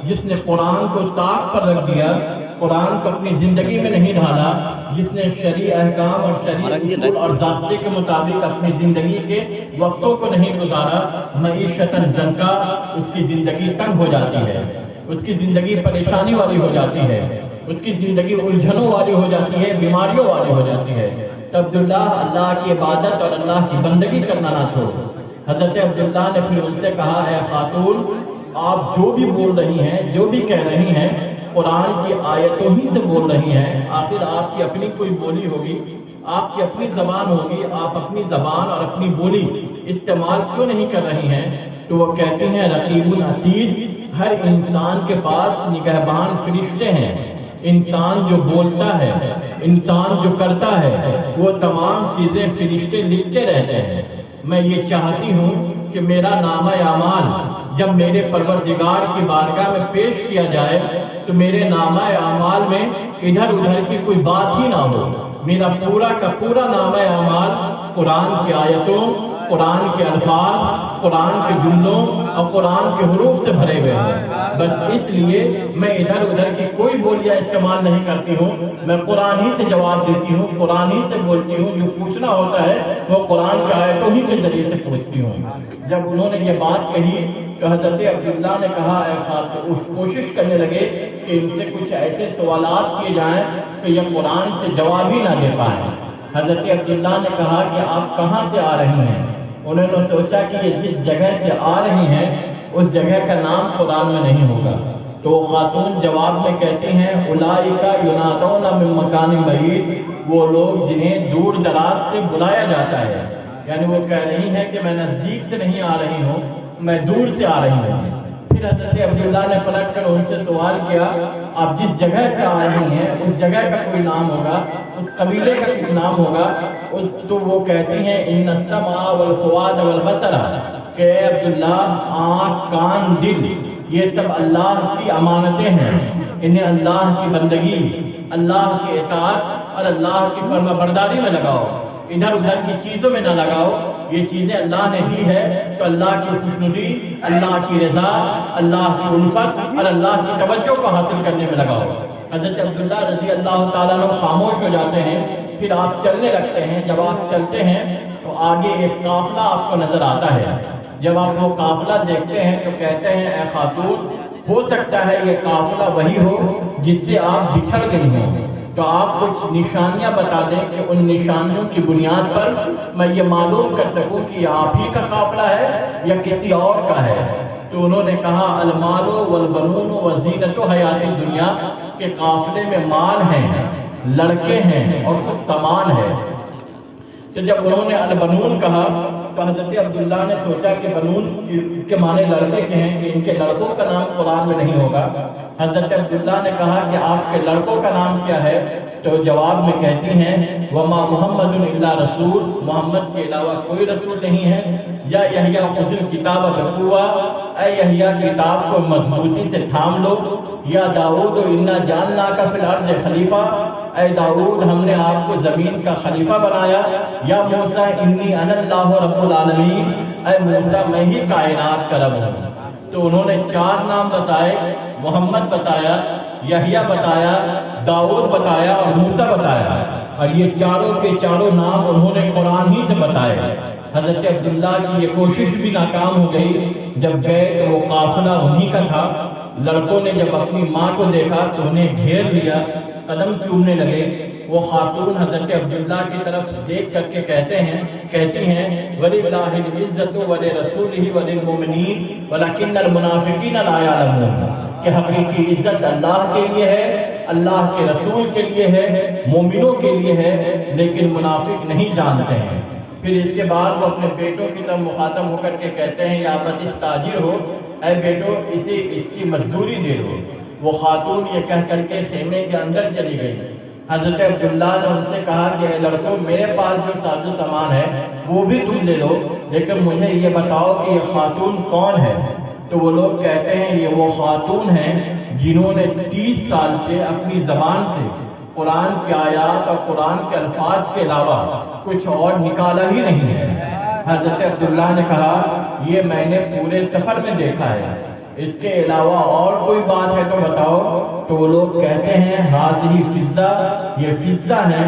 جس نے قرآن کو طاق پر رکھ دیا، قرآن کو اپنی زندگی میں نہیں ڈھالا، جس نے شرعی احکام اور شرعی اصول اور ضابطے کے مطابق اپنی زندگی کے وقتوں کو نہیں گزارا، معیشتاً زنکا، اس کی زندگی تنگ ہو جاتی ہے، اس کی زندگی پریشانی والی ہو جاتی ہے، اس کی زندگی الجھنوں والی ہو جاتی ہے، بیماریوں والی ہو جاتی ہے. تو عبداللہ اللہ کی عبادت اور اللہ کی بندگی کرنا نہ چھوڑو. حضرت عبداللہ نے پھر ان سے کہا اے خاتون آپ جو بھی بول رہی ہیں، جو بھی کہہ رہی ہیں، قرآن کی آیتوں ہی سے بول رہی ہیں. آخر آپ کی اپنی کوئی بولی ہوگی، آپ کی اپنی زبان ہوگی، آپ اپنی زبان اور اپنی بولی استعمال کیوں نہیں کر رہی ہیں؟ تو وہ کہتے ہیں رقیب عتید، ہر انسان کے پاس نگہبان فرشتے ہیں. انسان جو بولتا ہے، انسان جو کرتا ہے، وہ تمام چیزیں فرشتے لکھتے رہتے ہیں. میں یہ چاہتی ہوں کہ میرا نامہ اعمال جب میرے پروردگار کی بارگاہ میں پیش کیا جائے تو میرے نامہ اعمال میں ادھر ادھر کی کوئی بات ہی نہ ہو. میرا پورا کا پورا نامہ اعمال قرآن کی آیتوں، قرآن کے الفاظ، قرآن کے جملوں اور قرآن کے حروف سے بھرے ہوئے ہیں. بس اس لیے میں ادھر ادھر کی کوئی بولیاں استعمال نہیں کرتی ہوں، میں قرآن ہی سے جواب دیتی ہوں، قرآن ہی سے بولتی ہوں. جو پوچھنا ہوتا ہے وہ قرآن کی آیتوں ہی کے ذریعے سے پوچھتی ہوں. جب انہوں نے یہ بات کہی تو حضرت عبداللہ نے کہا اے خاتون، کوشش کرنے لگے کہ ان سے کچھ ایسے سوالات کیے جائیں کہ یہ قرآن سے جواب ہی نہ دے پائیں. حضرت عبداللہ نے کہا کہ آپ کہاں سے آ رہی ہیں؟ انہوں نے سوچا کہ یہ جس جگہ سے آ رہی ہیں اس جگہ کا نام قرآن میں نہیں ہوگا. تو وہ خاتون جواب میں کہتی ہیں اولئک ینادون من مکان بعید، وہ لوگ جنہیں دور دراز سے بلایا جاتا ہے. یعنی وہ کہہ رہی ہیں کہ میں نزدیک سے نہیں آ رہی ہوں، میں دور سے آ رہی ہوں. پھر حضرت عبداللہ نے پلٹ کر ان سے سوال کیا آپ جس جگہ سے آ رہی ہیں اس جگہ کا کوئی نام ہوگا، اس قبیلے کا کچھ نام ہوگا؟ تو وہ کہتی ہیں ان السمع والفؤاد والبصر، کہ اے عبداللہ آنکھ، کان، دل یہ سب اللہ کی امانتیں ہیں، انہیں اللہ کی بندگی، اللہ کی اطاعت اور اللہ کی فرما برداری میں لگاؤ، ادھر ادھر کی چیزوں میں نہ لگاؤ. یہ چیزیں اللہ نے دی ہے تو اللہ کی خوشنودی، اللہ کی رضا، اللہ کی الفت اور اللہ کی توجہ کو حاصل کرنے میں لگاؤ. حضرت عبداللہ رضی اللہ تعالیٰ عنہ خاموش ہو جاتے ہیں. پھر آپ چلنے لگتے ہیں. جب آپ چلتے ہیں تو آگے ایک قافلہ آپ کو نظر آتا ہے. جب آپ وہ قافلہ دیکھتے ہیں تو کہتے ہیں اے خاتون ہو سکتا ہے یہ قافلہ وہی ہو جس سے آپ بچھڑ گئی ہیں، تو آپ کچھ نشانیاں بتا دیں کہ ان نشانیوں کی بنیاد پر میں یہ معلوم کر سکوں کہ یہ آپ ہی کا قافلہ ہے یا کسی اور کا ہے. تو انہوں نے کہا المال والبنون وزینت حیات الدنیا، کہ قافلے میں مال ہیں، لڑکے ہیں اور کچھ سامان ہے۔ تو جب انہوں نے البنون کہا تو حضرت عبداللہ نے سوچا کہ بنون کے معنی لڑکے کے ہیں، کہ ان کے لڑکوں کا نام قرآن میں نہیں ہوگا۔ حضرت عبداللہ نے کہا کہ آپ کے لڑکوں کا نام کیا ہے؟ تو جواب میں کہتی ہیں وما محمد الا رسول، محمد کے علاوہ کوئی رسول نہیں ہے۔ یا یحییٰ خذ الکتاب بقوہ، اے یحییٰ کتاب کو مضبوطی سے تھام لو۔ یا داؤد انا جعلناک فی الارض خلیفہ، اے داؤد ہم نے آپ کو زمین کا خلیفہ بنایا۔ یا موسیٰ انی انا اللہ رب العالمین، اے موسیٰ میں ہی کائنات کا رب ہوں۔ تو انہوں نے 4 نام بتائے، محمد بتایا، یحییٰ بتایا، داؤد بتایا اور موسیٰ بتایا، اور یہ چاروں کے چاروں نام انہوں نے قرآن ہی سے بتائے۔ حضرت عبداللہ کی یہ کوشش بھی ناکام ہو گئی۔ جب گئے تو وہ قافلہ انہی کا تھا۔ لڑکوں نے جب اپنی ماں کو دیکھا تو انہیں گھیر لیا، قدم چومنے لگے۔ وہ خاتون حضرت عبداللہ کی طرف دیکھ کر کے کہتی ہیں وَلِلَّهِ الْعِزَّةُ وَلِرَسُولِهِ وَلِلْمُؤْمِنِينَ وَلَكِنَّ الْمُنَافِقِينَ لَا يَعْلَمُونَ، کہ حقیقی عزت اللہ کے لیے ہے، اللہ کے رسول کے لیے ہے، مومنوں کے لیے ہے، لیکن منافق نہیں جانتے ہیں۔ پھر اس کے بعد وہ اپنے بیٹوں کی طرف مخاطب ہو کر کے کہتے ہیں یا ابت استاجر ہو، اے بیٹو اس کی مزدوری دے دو۔ وہ خاتون یہ کہہ کر کے خیمے کے اندر چلی گئی۔ حضرت عبداللہ نے ان سے کہا کہ اے لڑکوں، میرے پاس جو ساز و سامان ہے وہ بھی تم لے لو، لیکن مجھے یہ بتاؤ کہ یہ خاتون کون ہے؟ تو وہ لوگ کہتے ہیں یہ وہ خاتون ہیں جنہوں نے 30 سال سے اپنی زبان سے قرآن کی آیات اور قرآن کے الفاظ کے علاوہ کچھ اور نکالا ہی نہیں ہے۔ حضرت عبداللہ نے کہا یہ میں نے پورے سفر میں دیکھا ہے، اس کے علاوہ اور کوئی بات ہے تو بتاؤ۔ تو وہ لوگ کہتے ہیں حاضری فضہ، یہ فضہ ہے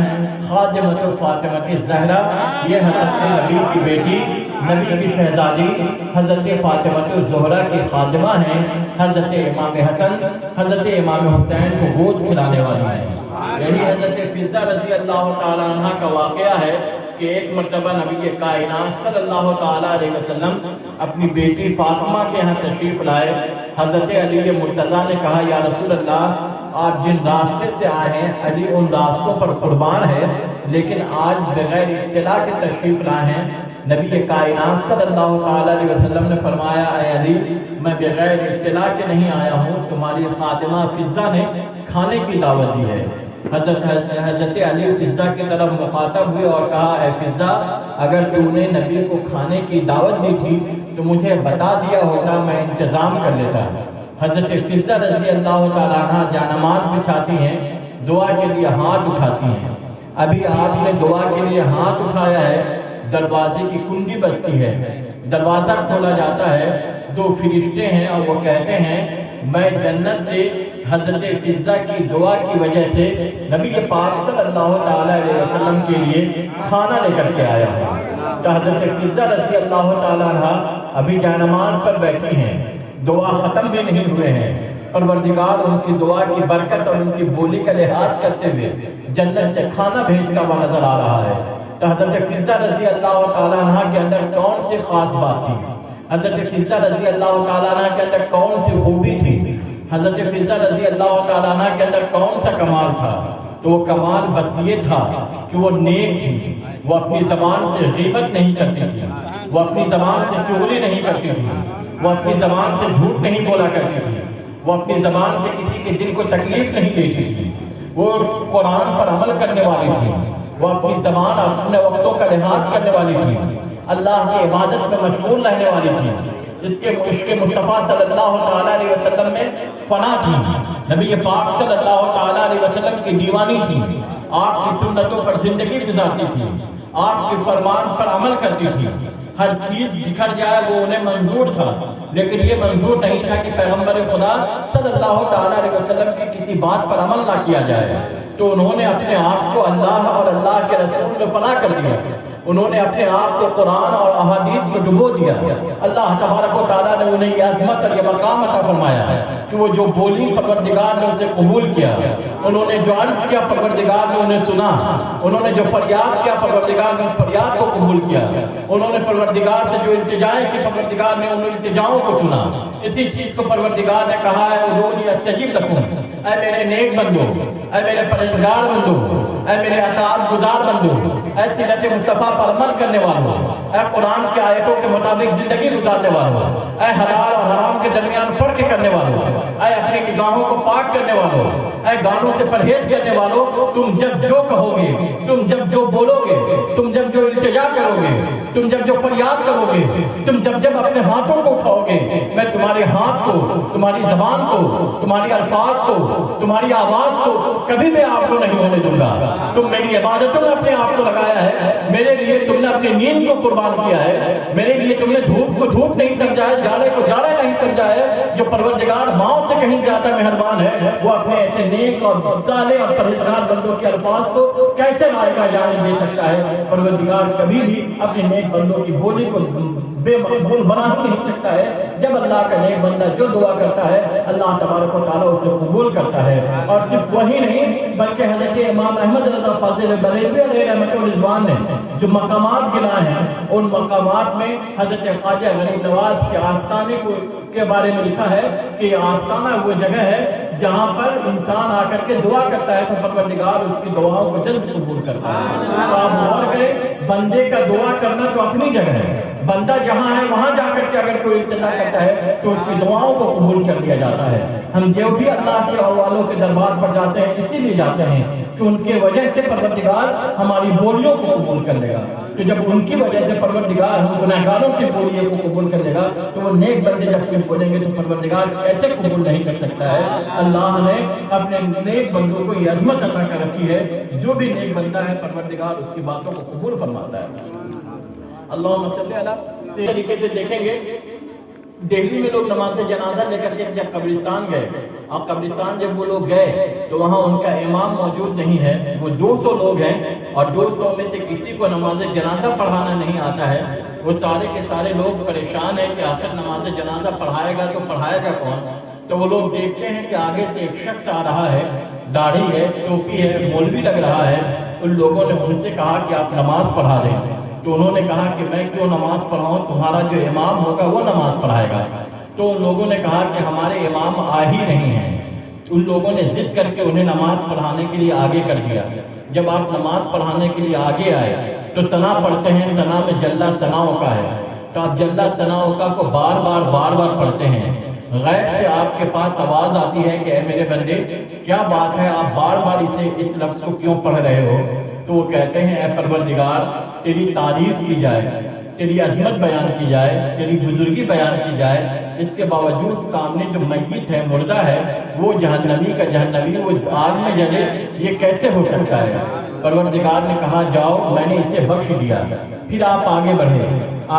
خادمۃ فاطمہ الزہرا، یہ حضرت نبی کی بیٹی، نبی کی شہزادی حضرت فاطمہ الزہرا کی خادمہ ہیں، حضرت امام حسن حضرت امام حسین کو گود کھلانے والی ہیں۔ یہی حضرت فضہ رضی اللہ تعالیٰ عنہ کا واقعہ ہے کہ ایک مرتبہ نبی کائنات صلی اللہ تعالیٰ علیہ وسلم اپنی بیٹی فاطمہ کے ہاں تشریف لائے۔ حضرت علی مرتضیٰ نے کہا یا رسول اللہ، آپ جن راستے سے آئے ہیں علی ان راستوں پر قربان ہے، لیکن آج بغیر اطلاع کے تشریف لائے ہیں۔ نبی کائنات صلی اللہ تعالیٰ علیہ وسلم نے فرمایا اے علی، میں بغیر اطلاع کے نہیں آیا ہوں، تمہاری خادمہ فضہ نے کھانے کی دعوت دی ہے۔ حضرت علی فضہ کی طرف مخاطب ہوئے اور کہا اے فضہ، اگر تو نے نبی کو کھانے کی دعوت دی تھی تو مجھے بتا دیا ہوتا، میں انتظام کر لیتا۔ حضرت فضہ رضی اللہ تعالیٰ عنہ جانماز بچھاتی ہیں، دعا کے لیے ہاتھ اٹھاتی ہیں۔ ابھی آپ نے دعا کے لیے ہاتھ اٹھایا ہے، دروازے کی کنڈی بجتی ہے، دروازہ کھولا جاتا ہے، 2 فرشتے ہیں اور وہ کہتے ہیں میں جنت سے حضرت فضہ کی دعا کی وجہ سے نبی پاک صلی اللہ تعالیٰ علیہ وسلم کے لیے کھانا لے کر کے آیا ہوں۔ تو حضرت فضہ رضی اللہ تعالیٰ عنہ ابھی جانماز پر بیٹھی ہیں، دعا ختم بھی نہیں ہوئے ہیں، پروردگار ان کی دعا کی برکت اور ان کی بولی کا لحاظ کرتے ہوئے جنت سے کھانا بھیجتا ہوا نظر آ رہا ہے۔ تو حضرت فضہ رضی اللہ تعالیٰ عنہ کے اندر کون سی خاص بات تھی؟ حضرت فضہ رضی اللہ تعالیٰ عنہ کے اندر کون سی خوبی تھی؟ حضرت فضہ رضی اللہ تعالیٰ عنہ کے اندر کون سا کمال تھا؟ تو وہ کمال بس یہ تھا کہ وہ نیک تھی، وہ اپنی زبان سے غیبت نہیں کرتی تھی، وہ اپنی زبان سے چغلی نہیں کرتی تھی، وہ اپنی زبان سے جھوٹ نہیں بولا کرتی تھی، وہ اپنی زبان سے کسی کے دل کو تکلیف نہیں دیتی تھی، وہ قرآن پر عمل کرنے والی تھی، وہ اپنی زبان اور اپنے وقتوں کا لحاظ کرنے والی تھی، اللہ کی عبادت میں مشغول رہنے والی تھی، اس کے عشق مصطفیٰ صلی اللہ تعالیٰ علیہ وسلم میں فنا تھی، نبی پاک صلی اللہ تعالیٰ علیہ وسلم کی دیوانی تھی، آپ کی سنتوں پر زندگی گزارتی تھی، آپ کے فرمان پر عمل کرتی تھی، ہر چیز بکھر جائے وہ انہیں منظور تھا، لیکن یہ منظور نہیں تھا کہ پیغمبر خدا صلی اللہ تعالیٰ علیہ وسلم کی کسی بات پر عمل نہ کیا جائے۔ تو انہوں نے اپنے آپ کو اللہ اور اللہ کے رسول میں فنا کر دیا، انہوں نے اپنے آپ کو قرآن اور احادیث میں ڈبو دیا۔ اللہ تبارک و تعالیٰ نے انہیں یہ عظمت اور یہ مقام عطا فرمایا ہے کہ وہ جو بولی پروردگار نے اسے قبول کیا، انہوں نے جو عرض کیا پروردگار نے انہیں سنا، انہوں نے جو فریاد کیا پروردگار نے اس فریاد کو قبول کیا، انہوں نے پروردگار سے جو التجائیں کی پروردگار نے ان التجاؤں کو سنا۔ اسی چیز کو پروردگار نے کہا ہے ادعونی استجب لکم، اے میرے نیک بندو اے میرے پرہیزگار بندو، اے میرے اطاعت گزار بندو، اے سیرت مصطفیٰ پر عمل کرنے والوں، اے قرآن کی آیتوں کے مطابق زندگی گزارنے والوں، اے حلال اور حرام کے درمیان فرق کرنے والوں، اے اپنی نگاہوں کو پاک کرنے والوں، اے گانوں سے پرہیز کرنے والوں، تم جب جو کہو گے، تم جب جو بولو گے، تم جب جو التجا کرو گے، تم جب جو فریاد کرو گے، تم جب اپنے ہاتھوں کو اٹھاؤ گے، میں تمہارے ہاتھ کو، تمہاری زبان کو، تمہاری الفاظ کو، تمہاری آواز کو کبھی بھی آپ کو نہیں ہونے دوں گا۔ تم میری عبادتوں میں اپنے آپ کو لگایا ہے، میرے لیے تم نے اپنی نیند کو قربان کیا ہے، میرے لیے تم نے دھوپ کو دھوپ نہیں سمجھا ہے، جاڑے کو جاڑا نہیں سمجھا ہے۔ جو پروردگار ماؤں سے کہیں زیادہ مہربان ہے، وہ اپنے ایسے نیک اور صالح اور پرہیزگار بندوں کے الفاظ کو کیسے لائقہ جان دے سکتا ہے؟ پروردگار کبھی بھی اپنے نیک بندوں کی بولی کو بے مقبول بنا نہیں سکتا ہے۔ جب اللہ کا نیک بندہ جو دعا کرتا ہے، اللہ تبارک و تعالیٰ اسے قبول کرتا ہے۔ اور صرف وہی نہیں بلکہ حضرت امام احمد رضا فاضل بریلوی علیہ رحمۃ الرضوان نے جو مقامات گنائے ہیں، ان مقامات میں حضرت خواجہ غریب نواز کے آستانے کے بارے میں لکھا ہے کہ یہ آستانہ وہ جگہ ہے جہاں پر انسان آ کر کے دعا کرتا ہے تو پروردگار اس کی دعاؤں کو جلد قبول کرتا ہے۔ تو آپ غور کریں، بندے کا دعا کرنا تو اپنی جگہ ہے، بندہ جہاں ہے وہاں جا کر کے اگر کوئی التجا کرتا ہے تو اس کی دعاؤں کو قبول کر لیا جاتا ہے۔ ہم جو بھی اللہ کے اولیاء کے دربار پر جاتے ہیں اسی لیے جاتے ہیں کہ ان کے وجہ سے پروردگار ہماری بولیوں کو قبول کر لے گا۔ تو جب ان کی وجہ سے پروردگار ہم گناہگاروں کی بولیوں کو قبول کر لے گا تو وہ نیک بندے جب کوئی بولیں گے تو پروردگار کیسے قبول نہیں کر سکتا ہے؟ اللہ نے اپنے نیک بندوں کو یہ عظمت عطا کر رکھی ہے، جو بھی نیک بنتا ہے پروردگار اس کی باتوں کو قبول فرماتا ہے۔ اللہم صلی علی۔ اسی طریقے سے دیکھیں گے دہلی میں لوگ نماز جنازہ لے کر کے جب قبرستان گئے، اب قبرستان جب وہ لوگ گئے تو وہاں ان کا امام موجود نہیں ہے، وہ 200 لوگ ہیں اور 200 میں سے کسی کو نماز جنازہ پڑھانا نہیں آتا ہے۔ وہ سارے کے سارے لوگ پریشان ہیں کہ آخر نماز جنازہ پڑھائے گا تو پڑھائے گا کون؟ تو وہ لوگ دیکھتے ہیں کہ آگے سے ایک شخص آ رہا ہے، داڑھی ہے، ٹوپی ہے، مولوی لگ رہا ہے۔ ان لوگوں نے ان سے کہا کہ آپ نماز پڑھا دیں، تو انہوں نے کہا کہ میں کیوں نماز پڑھاؤں، تمہارا جو امام ہوگا وہ نماز پڑھائے گا۔ تو ان لوگوں نے کہا کہ ہمارے امام آ ہی نہیں ہیں۔ ان لوگوں نے ضد کر کے انہیں نماز پڑھانے کے لیے آگے کر دیا۔ جب آپ نماز پڑھانے کے لیے آگے آئے تو ثنا پڑھتے ہیں، ثنا میں جلہ ثناؤں کا ہے، تو آپ جلہ ثناؤں کا کو بار بار پڑھتے ہیں۔ غیب سے آپ کے پاس آواز آتی ہے کہ اے میرے بندے کیا بات ہے، آپ بار بار اس لفظ کو کیوں پڑھ رہے ہو؟ تو وہ کہتے ہیں اے پروردگار تیری تعریف کی جائے، تیری عظمت بیان کی جائے، تیری بزرگی بیان کی جائے، اس کے باوجود سامنے جو میت ہے، مردہ ہے، وہ جہنمی کا جہنمی، وہ آگ میں جلے، یہ کیسے ہو سکتا ہے؟ پروردگار نے کہا جاؤ میں نے اسے بخش دیا۔ پھر آپ آگے بڑھے،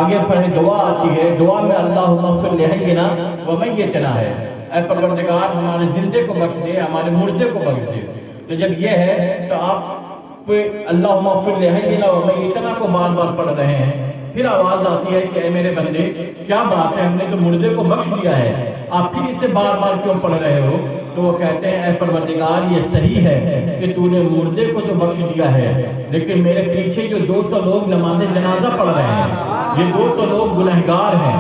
آگے پڑھے، دعا آتی ہے، دعا میں اللہم اغفر لحینا ومیتنا ہے، اے پروردگار ہمارے زندے کو بخش دے، ہمارے مردے کو بخش دے۔ تو جب یہ ہے تو آپ اللہم اغفر لحینا ومیتنا کو بار بار پڑھ رہے ہیں، پھر آواز آتی ہے کہ اے میرے بندے کیا بات ہے، ہم نے تو مردے کو بخش دیا ہے، آپ پھر اسے بار بار کیوں پڑھ رہے ہو؟ تو وہ کہتے ہیں اے پروردگار یہ صحیح ہے کہ تو نے مردے کو تو بخش دیا ہے، لیکن میرے پیچھے جو 200 لوگ نماز جنازہ پڑھ رہے ہیں، یہ 200 لوگ گنہگار ہیں،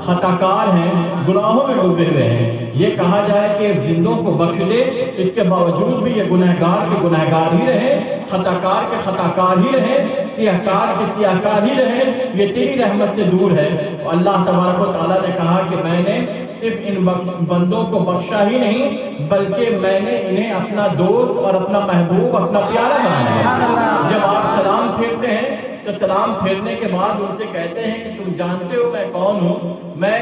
خطا کار ہیں، گناہوں میں ڈوبے ہوئے ہیں۔ یہ کہا جائے کہ زندوں کو بخش دے، اس کے باوجود بھی یہ گنہگار کے گنہگار ہی رہیں، خطا کار کے خطا کار ہی رہیں، سیاہ کار کے سیاہ کار ہی رہیں، یہ تیری رحمت سے دور ہے۔ اللہ تبارک و تعالیٰ نے کہا کہ میں نے صرف ان بندوں کو بخشا ہی نہیں بلکہ میں نے انہیں اپنا دوست اور اپنا محبوب، اپنا پیارا بنایا ہے۔ جب آپ سلام پھیرتے ہیں تو سلام پھیرنے کے بعد ان سے کہتے ہیں کہ تم جانتے ہو میں کون ہوں، میں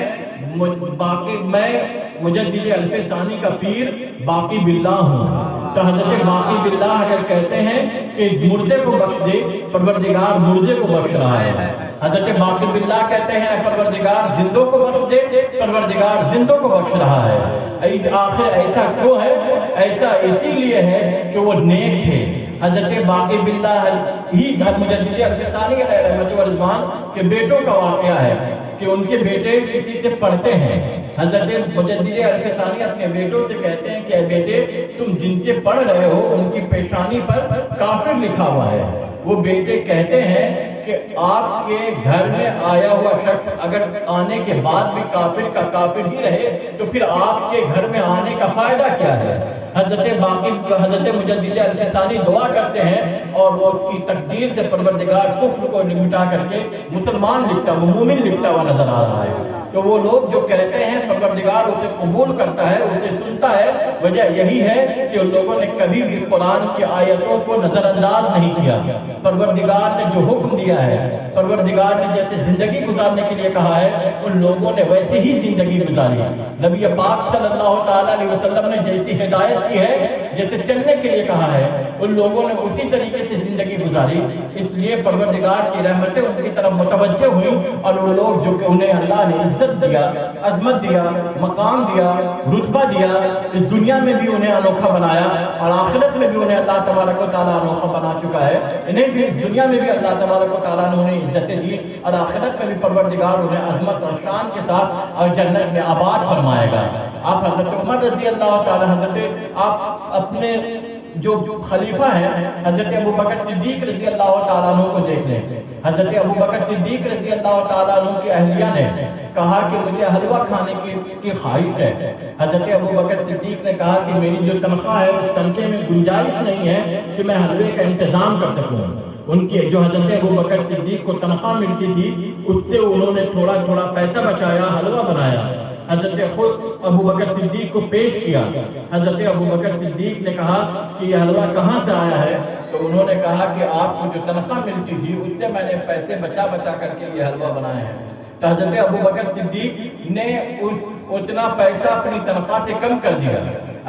مجدد الف ثانی کا پیر باقی باللہ ہوں۔ تو حضرت باقی باللہ اگر کہتے ہیں کہ مردے کو بخش دے، پروردگار مردے کو بخش رہا ہے۔ حضرت باقی باللہ کہتے ہیں پروردگار زندوں کو بخش دے، پروردگار زندوں کو بخش رہا ہے۔ آخر ایسا کیوں ہے؟ ایسا اسی لیے ہے کہ وہ نیک تھے۔ حضرت باقی باللہ ہی مجدد الف ثانی علیہ رحمۃ الرضوان کے بیٹوں کا واقعہ ہے کہ ان کے بیٹے کسی سے پڑھتے ہیں۔ حضرت مجدد الف ثانی اپنے بیٹوں سے کہتے ہیں کہ اے بیٹے تم جن سے پڑھ رہے ہو ان کی پیشانی پر کافر لکھا ہوا ہے۔ وہ بیٹے کہتے ہیں کہ آپ کے گھر میں آیا ہوا شخص اگر آنے کے بعد بھی کافر کا کافر ہی رہے تو پھر آپ کے گھر میں آنے کا فائدہ کیا ہے؟ حضرت مجدد الفسانی دعا کرتے ہیں اور اس کی تقدیر سے پروردگار کفر کو مٹا کر کے مسلمان لکھتا ہوا، مومن لکھتا ہوا نظر آ رہا ہے۔ تو وہ لوگ جو کہتے ہیں پروردگار اسے قبول کرتا ہے، اسے سنتا ہے، وجہ یہی ہے کہ ان لوگوں نے کبھی بھی قرآن کی آیتوں کو نظر انداز نہیں کیا۔ پروردگار نے جو حکم دیا ہے، پروردگار نے جیسے زندگی گزارنے کے لیے کہا ہے، ان لوگوں نے ویسے ہی زندگی گزاری۔ نبی پاک صلی اللہ تعالیٰ علیہ وسلم نے جیسی ہدایت کی ہے، جیسے چلنے کے لیے کہا ہے، ان لوگوں نے اسی طریقے سے زندگی گزاری۔ اس لیے پروردگار کی رحمتیں ان کی طرف متوجہ ہوئیں، اور وہ لوگ جو کہ انہیں اللہ نے عزت دیا، عظمت دیا، مقام دیا، رتبہ دیا، اس دنیا میں بھی انہیں انوکھا بنایا اور آخرت میں بھی انہیں اللہ تبارک و تعالیٰ انوکھا بنا چکا ہے۔ انہیں بھی اس دنیا میں بھی اللہ تبارک و تعالیٰ نے انہیں عزتیں دی، اور آخرت میں بھی پروردگار انہیں عظمت اور شان کے ساتھ اور جنت میں آباد فرمائے گا۔ آپ حضرت عمر رضی اللہ تعالیٰ آپ اپنے جو خلیفہ ہیں حضرت ابو بکر صدیق رضی اللہ تعالیٰ عنہ کو دیکھ لیں۔ حضرت ابو بکر صدیق رضی اللہ تعالیٰ عنہ کی اہلیہ نے کہا کہ مجھے حلوہ کھانے کی خواہش ہے۔ حضرت ابو بکر صدیق نے کہا کہ میری جو تنخواہ ہے اس تنخواہ میں گنجائش نہیں ہے کہ میں حلوے کا انتظام کر سکوں۔ ان کے جو حضرت ابو بکر صدیق کو تنخواہ ملتی تھی اس سے انہوں نے تھوڑا تھوڑا پیسہ بچایا، حلوہ بنایا، حضرت خود ابو بکر صدیق کو پیش کیا۔ حضرت ابو بکر صدیق نے کہا کہ یہ حلوہ کہاں سے آیا ہے؟ تو انہوں نے کہا کہ آپ کو جو تنخواہ ملتی تھی اس سے میں نے پیسے بچا بچا کر کے یہ حلوہ بنائے ہیں۔ تو حضرت ابو بکر صدیق نے اتنا پیسہ اپنی تنخواہ سے کم کر دیا۔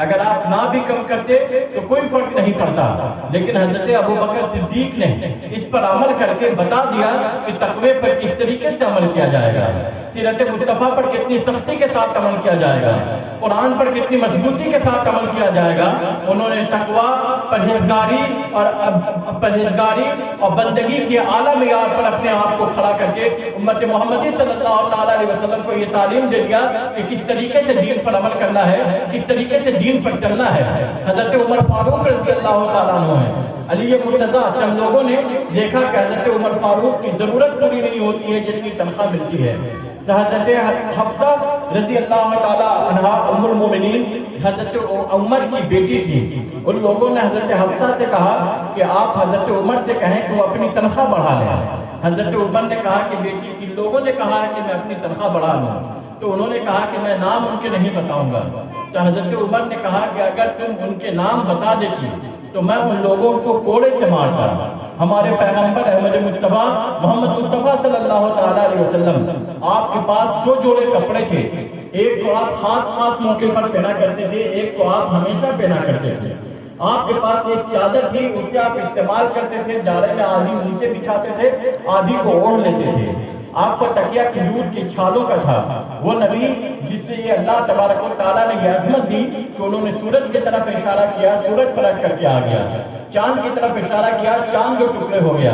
اگر آپ نہ بھی کم کرتے تو کوئی فرق نہیں پڑتا، لیکن حضرت ابو بکر صدیق نے اس پر عمل کر کے بتا دیا کہ تقوی پر کس طریقے سے عمل کیا جائے گا، سیرت مصطفیٰ پر کتنی سختی کے ساتھ عمل کیا جائے گا، قرآن پر کتنی مضبوطی کے ساتھ عمل کیا جائے گا۔ انہوں نے تقوی، پرہیزگاری اور بندگی کے اعلیٰ معیار پر اپنے آپ کو کھڑا کر کے امت محمدی صلی اللہ تعالیٰ علیہ وسلم کو یہ تعلیم دے دیا کہ کس طریقے سے دین پر عمل کرنا ہے، کس طریقے سے دین پر چلنا ہے۔ حضرت عمر فاروق رضی اللہ تعالیٰ عنہ ہیں، علی مرتضیٰ، چند لوگوں نے دیکھا کہ حضرت عمر فاروق کی ضرورت پوری نہیں ہوتی ہے جتنی تنخواہ ملتی ہے۔ حضرت حفصہ رضی اللہ تعالیٰ عنہا ام المومنین حضرت عمر کی بیٹی تھی، ان لوگوں نے حضرت حفصہ سے کہا کہ آپ حضرت عمر سے کہیں کہ وہ اپنی تنخواہ بڑھا لیں۔ حضرت عمر نے کہا کہ بیٹی، ان لوگوں نے کہا کہ میں اپنی تنخواہ بڑھا لوں، تو انہوں نے کہا کہ میں نام ان کے نہیں بتاؤں گا۔ تو حضرت عمر نے کہا کہ اگر تم ان کے نام بتا دیتی تو میں ان لوگوں کو کوڑے سے مارتا۔ ہمارے پیغمبر احمد مصطفیٰ محمد مصطفیٰ صلی اللہ تعالیٰ علیہ وسلم، آپ کے پاس 2 جوڑے کپڑے تھے، ایک کو آپ خاص موقع پر پہنا کرتے تھے، ایک کو آپ ہمیشہ پہنا کرتے تھے۔ آپ کے پاس ایک چادر تھی، اس سے آپ استعمال کرتے تھے، جاڑے میں آدھی نیچے بچھاتے تھے، آدھی کو اوڑھ لیتے تھے۔ آپ کو تکیہ کھجور کی چھالوں کا تھا۔ وہ نبی جس سے یہ اللہ تبارک و تعالیٰ نے یہ عظمت دی کہ انہوں نے سورج کی طرف اشارہ کیا، سورج پلٹ کر کے آ گیا، چاند کی طرف اشارہ کیا، چاند 2 ٹکڑے ہو گیا،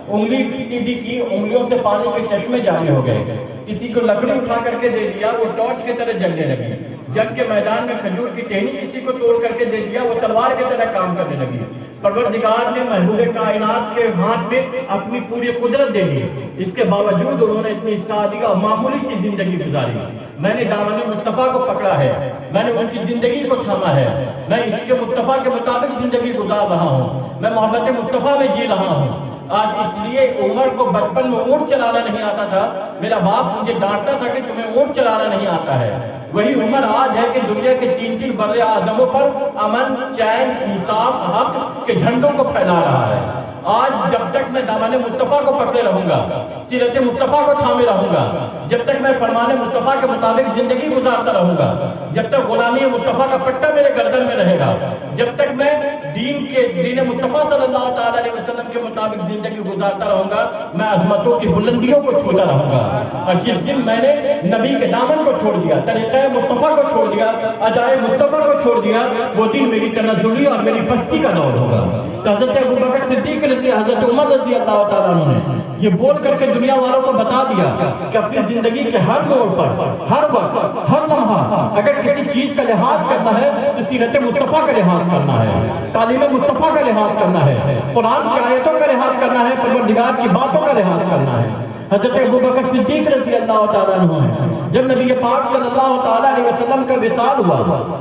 انگلی سیدھی کی، انگلیوں سے پانی کے چشمے جاری ہو گئے، کسی کو لکڑی اٹھا کر کے دے دیا، وہ ٹارچ کی طرح جلنے لگی، جنگ کے میدان میں کھجور کی ٹہنی کسی کو توڑ کر کے دے دیا، وہ تلوار کی طرح کام کرنے لگی۔ پروردگار نے محبوب کائنات کے ہاتھ میں اپنی پوری قدرت دے دی، اس کے باوجود انہوں نے اتنی سادہ اور معمولی سی زندگی گزاری۔ میں نے دامن مصطفیٰ کو پکڑا ہے، میں نے ان کی زندگی کو تھاما ہے، میں عشق مصطفیٰ کے مطابق زندگی گزار رہا ہوں، میں محبت مصطفیٰ میں جی رہا ہوں۔ آج اس لیے عمر کو بچپن میں اونٹ چلانا نہیں آتا تھا، میرا باپ مجھے ڈانٹتا تھا کہ تمہیں اونٹ چلانا نہیں آتا ہے۔ وہی عمر آج ہے کہ دنیا کے 3 بر اعظموں پر امن، چین، انصاف، حق کے جھنڈوں کو پھیلا رہا ہے۔ آج جب تک میں دامن مصطفیٰ کو پکڑے رہوں گا، سیرت مصطفیٰ کو تھامے رہوں گا، جب تک میں فرمان مصطفیٰ کے مطابق زندگی گزارتا رہوں گا، جب تک غلامی مصطفیٰ کا پٹا میرے گردن میں رہے گا، جب تک میں دین مصطفیٰ صلی اللہ تعالیٰ علیہ وسلم کے مطابق زندگی گزارتا رہوں گا، میں عظمتوں کی بلندیوں کو چھوتا رہوں گا۔ اور جس دن میں نے نبی کے دامن کو چھوڑ دیا، طریقہ مصطفیٰ کو چھوڑ دیا، عجائب مصطفیٰ کو چھوڑ دیا، وہ دن میری تنزلی اور میری پستی کا دور ہوگا۔ تو حضرت ابو بکر صدیق حضرت عمر رضی اللہ تعالیٰ عنہ نے یہ بول کر کے دنیا والوں کو بتا دیا کہ اپنی زندگی کے ہر موڑ پر، ہر وقت، ہر لمحہ اگر کسی چیز کا لحاظ کرنا ہے تو سیرت مصطفیٰ کا لحاظ کرنا ہے، تعلیم مصطفیٰ کا لحاظ کرنا ہے، قرآن کی آیتوں کا لحاظ کرنا ہے، پروردگار کی باتوں کا لحاظ کرنا ہے۔ حضرت ابوبکر صدیق رضی اللہ تعالیٰ عنہ ہیں۔ جب نبی پاک صلی اللہ تعالیٰ علیہ وسلم کا وصال ہوا،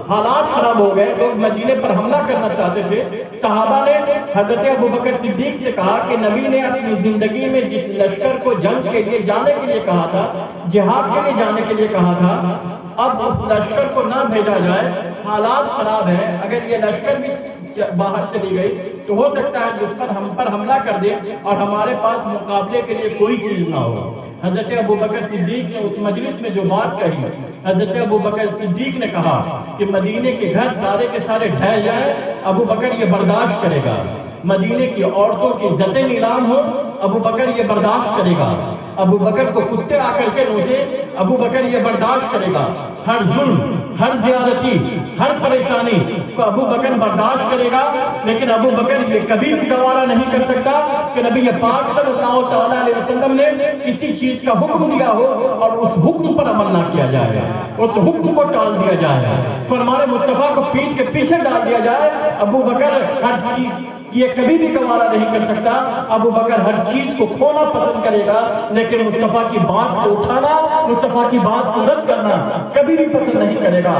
حالات خراب ہو گئے، لوگ مدینے پر حملہ کرنا چاہتے تھے، صحابہ نے حضرت ابوبکر صدیق سے کہا کہ نبی نے اپنی زندگی میں جس لشکر کو جنگ کے لیے جانے کے لیے کہا تھا، جہاد کے لیے جانے کے لیے کہا تھا، اب اس لشکر کو نہ بھیجا جائے، حالات خراب ہیں، اگر یہ لشکر بھی باہر چلی گئی تو ہو سکتا ہے دشمن ہم پر حملہ کر دے اور ہمارے پاس مقابلے کے لیے کوئی چیز نہ ہو۔ حضرت ابوبکر صدیق نے اس مجلس میں جو بات کہی، حضرت ابوبکر صدیق نے کہا کہ مدینے کے گھر سارے کے سارے ڈھہ جائیں، ابوبکر یہ برداشت کرے گا، مدینے کی عورتوں کی عزتیں نیلام ہو، ابوبکر یہ برداشت کرے گا، ابوبکر کو کتے آ کر کے نوچے، ابوبکر یہ برداشت کرے گا، ہر ظلم، ہر زیادتی، ہر پریشانی کو ابوبکر برداشت کرے گا، لیکن ابوبکر یہ کبھی بھی گوارا نہیں کر سکتا کہ نبی پاک صلی اللہ تعالیٰ علیہ وسلم نے کسی چیز کا حکم دیا ہو اور اس حکم پر عمل نہ کیا جائے، اس حکم کو ٹال دیا جائے، فرمان مصطفیٰ کو پیٹ کے پیچھے ڈال دیا جائے۔ ابوبکر ہر چیز یہ کبھی بھی گوارا نہیں کر سکتا، ابوبکر ہر چیز کو کھونا پسند کرے گا، لیکن مصطفیٰ کی بات کو اٹھانا، مصطفیٰ کی بات کو رد کرنا کبھی بھی پسند نہیں کرے گا۔